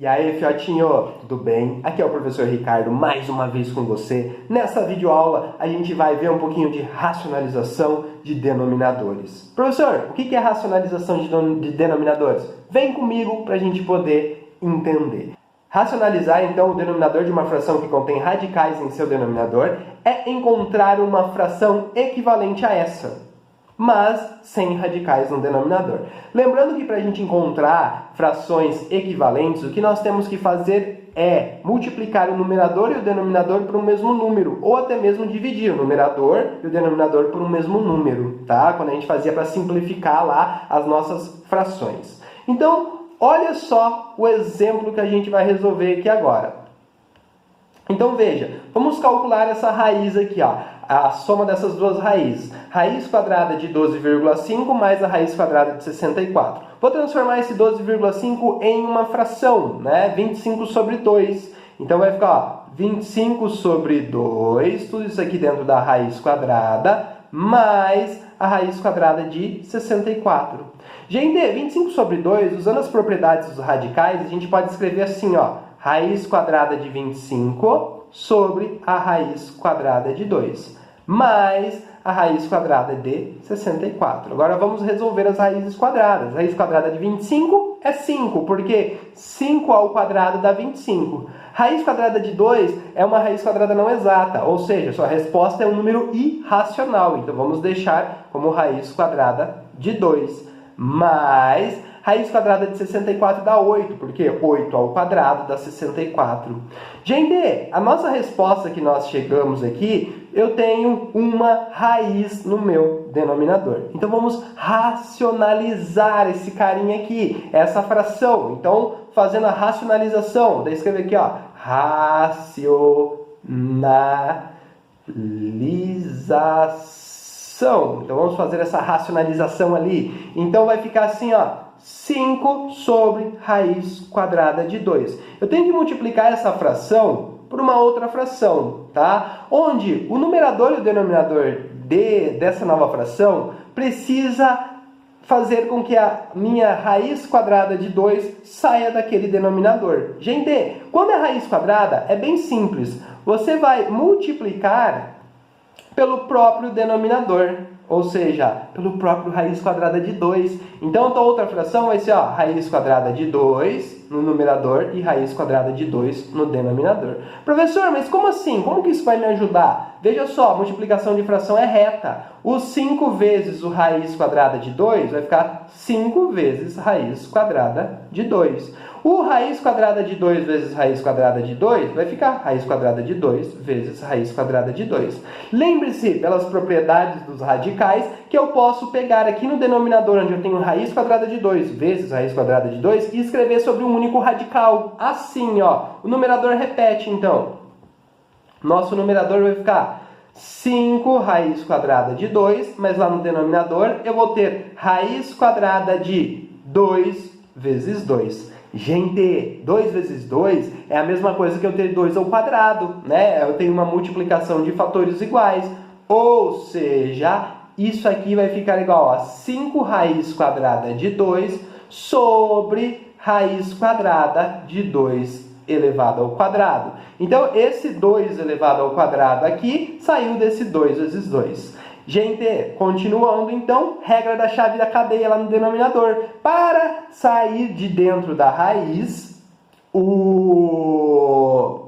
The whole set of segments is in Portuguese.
E aí, fiotinho, tudo bem? Aqui é o professor Ricardo, mais uma vez com você. Nessa videoaula, a gente vai ver um pouquinho de racionalização de denominadores. Professor, o que é racionalização de denominadores? Vem comigo para a gente poder entender. Racionalizar, então, o denominador de uma fração que contém radicais em seu denominador é encontrar uma fração equivalente a essa, mas sem radicais no denominador. Lembrando que para a gente encontrar frações equivalentes, o que nós temos que fazer é multiplicar o numerador e o denominador por um mesmo número, ou até mesmo dividir o numerador e o denominador por um mesmo número, tá? Quando a gente fazia para simplificar lá as nossas frações. Então, olha só o exemplo que a gente vai resolver aqui agora. Então veja, vamos calcular essa raiz aqui, ó, a soma dessas duas raízes. Raiz quadrada de 12,5 mais a raiz quadrada de 64. Vou transformar esse 12,5 em uma fração, né? 25 sobre 2. Então vai ficar, ó, 25 sobre 2, tudo isso aqui dentro da raiz quadrada, mais a raiz quadrada de 64. Gente, 25 sobre 2, usando as propriedades dos radicais, a gente pode escrever assim, ó, raiz quadrada de 25 sobre a raiz quadrada de 2, mais a raiz quadrada de 64. Agora vamos resolver as raízes quadradas. A raiz quadrada de 25 é 5, porque 5 ao quadrado dá 25. Raiz quadrada de 2 é uma raiz quadrada não exata, ou seja, sua resposta é um número irracional. Então vamos deixar como raiz quadrada de 2, mais raiz quadrada de 64 dá 8, porque 8 ao quadrado dá 64. Gente, a nossa resposta que nós chegamos aqui, eu tenho uma raiz no meu denominador. Então vamos racionalizar esse carinha aqui, essa fração. Então, fazendo a racionalização, daí escrever aqui, ó, racionalização. Então vamos fazer essa racionalização ali. Então vai ficar assim, ó, 5 sobre raiz quadrada de 2. Eu tenho que multiplicar essa fração por uma outra fração, tá? Onde o numerador e o denominador dessa nova fração precisa fazer com que a minha raiz quadrada de 2 saia daquele denominador. Gente, quando é raiz quadrada, é bem simples. Você vai multiplicar pelo próprio denominador, ou seja, pelo próprio raiz quadrada de 2. Então, a outra fração vai ser, ó, raiz quadrada de 2 no numerador e raiz quadrada de 2 no denominador. Professor, mas como assim? Como que isso vai me ajudar? Veja só, a multiplicação de fração é reta. O 5 vezes o raiz quadrada de 2 vai ficar 5 vezes raiz quadrada de 2. O raiz quadrada de 2 vezes raiz quadrada de 2 vai ficar raiz quadrada de 2 vezes raiz quadrada de 2. Lembre-se, pelas propriedades dos radicais, que eu posso pegar aqui no denominador, onde eu tenho raiz quadrada de 2 vezes raiz quadrada de 2, e escrever sobre um único radical. Assim, ó, o numerador repete, então. Nosso numerador vai ficar 5 raiz quadrada de 2, mas lá no denominador eu vou ter raiz quadrada de 2 vezes 2. Gente, 2 vezes 2 é a mesma coisa que eu ter 2 ao quadrado, né? Eu tenho uma multiplicação de fatores iguais. Ou seja, isso aqui vai ficar igual a 5 raiz quadrada de 2 sobre raiz quadrada de 2 elevado ao quadrado. Então, esse 2 elevado ao quadrado aqui saiu desse 2 vezes 2. Gente, continuando então, regra da chave da cadeia lá no denominador. Para sair de dentro da raiz, o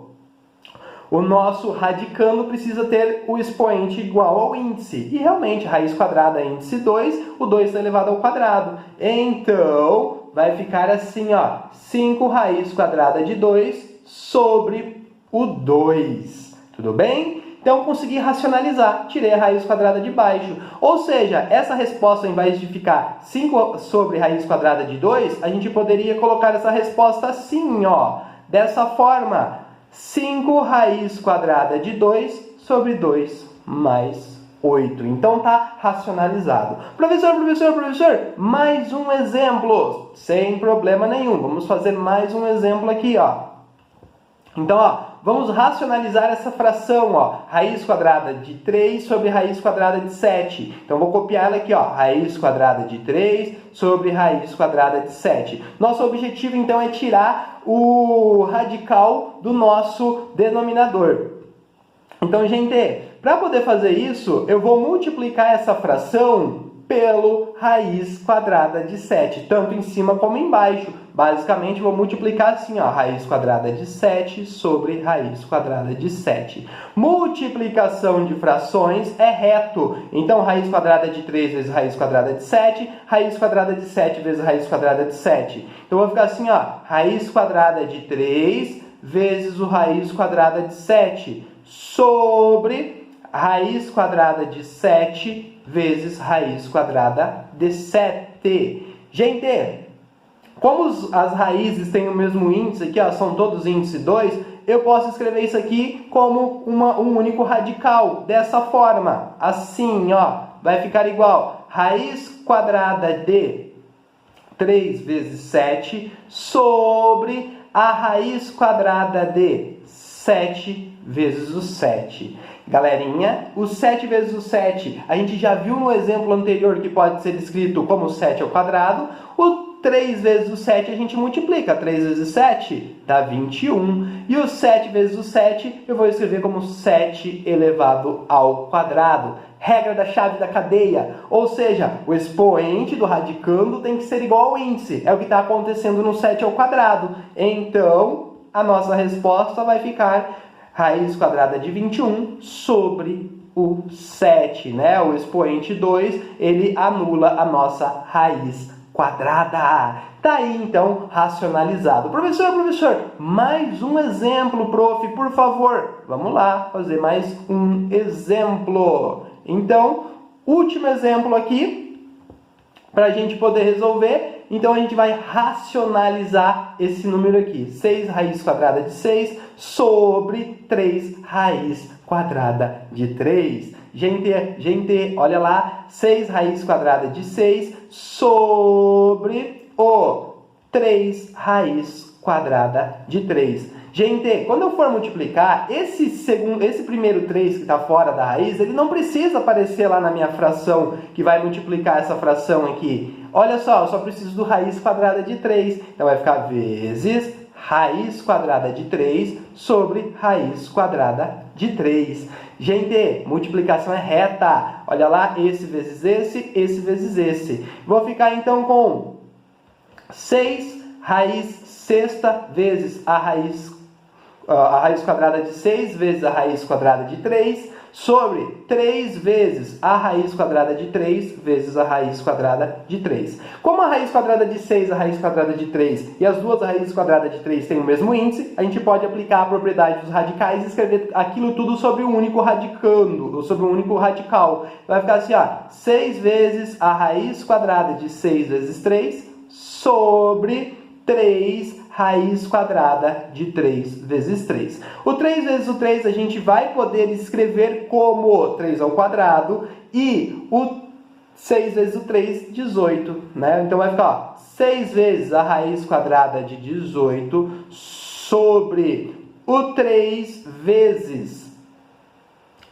nosso radicando precisa ter o expoente igual ao índice. E realmente, raiz quadrada é índice 2, o 2 está elevado ao quadrado. Então, vai ficar assim, ó, 5 raiz quadrada de 2 sobre o 2. Tudo bem? Então, consegui racionalizar, tirei a raiz quadrada de baixo. Ou seja, essa resposta, ao invés de ficar 5 sobre raiz quadrada de 2, a gente poderia colocar essa resposta assim, ó, dessa forma. 5 raiz quadrada de 2 sobre 2 mais 8. Então, tá racionalizado. Professor, mais um exemplo. Sem problema nenhum. Vamos fazer mais um exemplo aqui, ó. Então, ó, vamos racionalizar essa fração, ó. Raiz quadrada de 3 sobre raiz quadrada de 7. Então, vou copiar ela aqui, ó. Raiz quadrada de 3 sobre raiz quadrada de 7. Nosso objetivo, então, é tirar o radical do nosso denominador. Então, gente, para poder fazer isso, eu vou multiplicar essa fração pelo raiz quadrada de 7, tanto em cima como embaixo. Basicamente, vou multiplicar assim, ó, raiz quadrada de 7 sobre raiz quadrada de 7. Multiplicação de frações é reto. Então, raiz quadrada de 3 vezes raiz quadrada de 7, raiz quadrada de 7 vezes raiz quadrada de 7. Então, vou ficar assim, ó, raiz quadrada de 3 vezes o raiz quadrada de 7 sobre raiz quadrada de 7 vezes raiz quadrada de 7. Gente, como as raízes têm o mesmo índice aqui, ó, são todos índice 2, eu posso escrever isso aqui como um único radical, dessa forma. Assim, ó, vai ficar igual raiz quadrada de 3 vezes 7 sobre a raiz quadrada de 7 vezes o 7. Galerinha, o 7 vezes o 7, a gente já viu no exemplo anterior que pode ser escrito como 7 ao quadrado. O 3 vezes o 7 a gente multiplica. 3 vezes 7 dá 21. E o 7 vezes o 7 eu vou escrever como 7 elevado ao quadrado. Regra da chave da cadeia. Ou seja, o expoente do radicando tem que ser igual ao índice. É o que está acontecendo no 7 ao quadrado. Então, a nossa resposta vai ficar raiz quadrada de 21 sobre o 7, né? O expoente 2, ele anula a nossa raiz quadrada. Tá aí, então, racionalizado. Professor, mais um exemplo, prof, por favor. Vamos lá, fazer mais um exemplo. Então, último exemplo aqui, para a gente poder resolver. Então, a gente vai racionalizar esse número aqui. 6 raiz quadrada de 6 sobre 3 raiz quadrada de 3. Gente, olha lá. 6 raiz quadrada de 6 sobre o 3 raiz quadrada de 3. Gente, quando eu for multiplicar, esse primeiro 3 que está fora da raiz, ele não precisa aparecer lá na minha fração, que vai multiplicar essa fração aqui. Olha só, eu só preciso do raiz quadrada de 3. Então, vai ficar vezes raiz quadrada de 3 sobre raiz quadrada de 3. Gente, multiplicação é reta. Olha lá, esse vezes esse vezes esse. Vou ficar, então, com 6 raiz sexta vezes a raiz quadrada de 6 vezes a raiz quadrada de 3 sobre 3 vezes a raiz quadrada de 3 vezes a raiz quadrada de 3. Como a raiz quadrada de 6 e a raiz quadrada de 3 e as duas raízes quadradas de 3 têm o mesmo índice, a gente pode aplicar a propriedade dos radicais e escrever aquilo tudo sobre um único radicando, ou sobre um único radical. Vai ficar assim, ó, 6 vezes a raiz quadrada de 6 vezes 3 sobre 3 raiz quadrada de 3 vezes 3. O 3 vezes o 3 a gente vai poder escrever como 3 ao quadrado e o 6 vezes o 3, 18. Né? Então vai ficar, ó, 6 vezes a raiz quadrada de 18 sobre o 3 vezes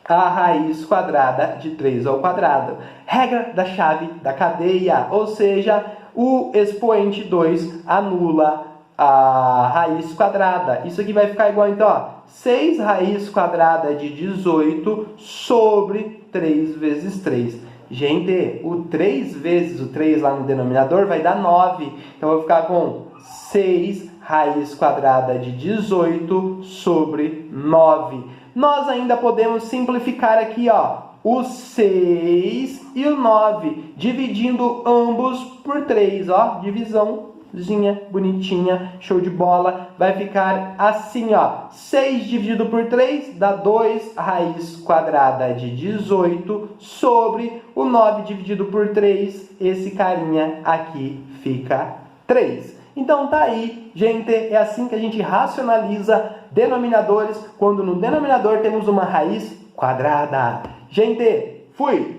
a raiz quadrada de 3 ao quadrado. Regra da chave da cadeia, ou seja, o expoente 2 anula a raiz quadrada. Isso aqui vai ficar igual, então, ó, 6 raiz quadrada de 18 sobre 3 vezes 3. Gente, o 3 vezes o 3 lá no denominador vai dar 9. Então, eu vou ficar com 6 raiz quadrada de 18 sobre 9. Nós ainda podemos simplificar aqui, ó, o 6 e o 9, dividindo ambos por 3, ó, divisãozinha, bonitinha, show de bola. Vai ficar assim, ó, 6 dividido por 3 dá 2 raiz quadrada de 18 sobre o 9 dividido por 3, esse carinha aqui fica 3. Então tá aí, gente, é assim que a gente racionaliza denominadores, quando no denominador temos uma raiz quadrada. Gente, fui!